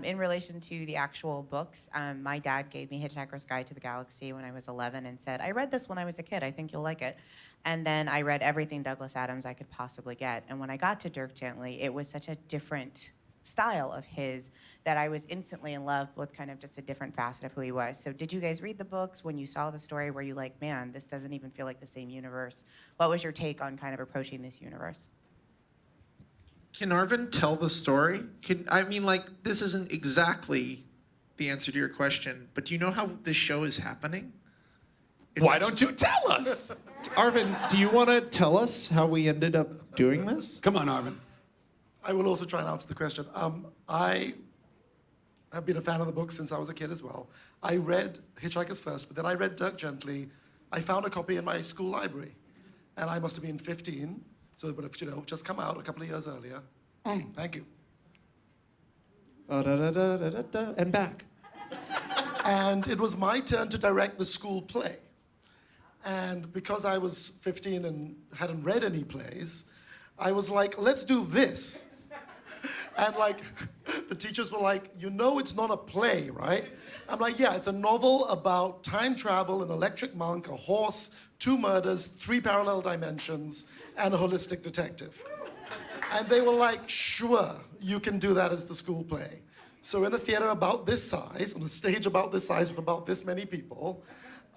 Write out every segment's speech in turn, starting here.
In relation to the actual books, my dad gave me Hitchhiker's Guide to the Galaxy when I was 11 and said, I read this when I was a kid. I think you'll like it. And then I read everything Douglas Adams I could possibly get. And when I got to Dirk Gently, it was such a different style of his that I was instantly in love with kind of just a different facet of who he was. So did you guys read the books? When you saw the story, were you like, man, this doesn't even feel like the same universe? What was your take on kind of approaching this universe? Can Arvin tell the story? This isn't exactly the answer to your question, but do you know how this show is happening? Why don't you tell us? Arvin, do you want to tell us how we ended up doing this? Come on, Arvin. I will also try and answer the question. I have been a fan of the book since I was a kid as well. I read Hitchhikers first, but then I read Dirk Gently. I found a copy in my school library, and I must have been 15. So it would have, just come out a couple of years earlier. Thank you. And back. And it was my turn to direct the school play. And because I was 15 and hadn't read any plays, I was like, let's do this. And the teachers were like, it's not a play, right? I'm like, yeah, it's a novel about time travel, an electric monk, a horse, 2 murders, 3 parallel dimensions, and a holistic detective. And they were like, sure, you can do that as the school play. So in a theater about this size, on a stage about this size with about this many people,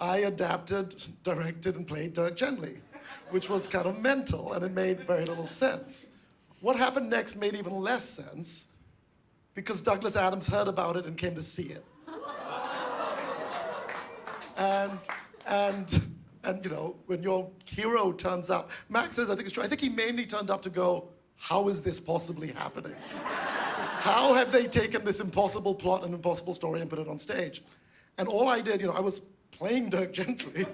I adapted, directed, and played Dirk Gently, which was kind of mental, and it made very little sense. What happened next made even less sense because Douglas Adams heard about it and came to see it. And when your hero turns up, Max says, I think it's true, I think he mainly turned up to go, how is this possibly happening? How have they taken this impossible plot and impossible story and put it on stage? And all I did, I was playing Dirk Gently,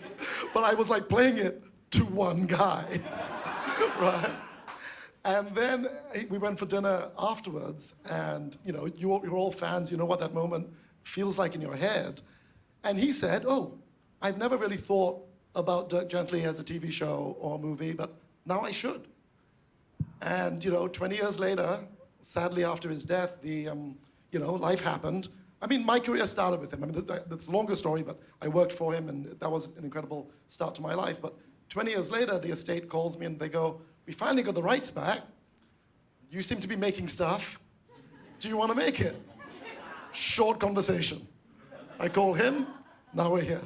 but I was playing it to one guy, right? And then we went for dinner afterwards, and you're all fans, you know what that moment feels like in your head. And he said, oh, I've never really thought about Dirk Gently as a TV show or a movie, but now I should. And 20 years later, sadly after his death, life happened. I mean, my career started with him. I mean, that's a longer story, but I worked for him, and that was an incredible start to my life. But 20 years later, the estate calls me, and they go, we finally got the rights back. You seem to be making stuff. Do you want to make it? Short conversation. I call him, now we're here.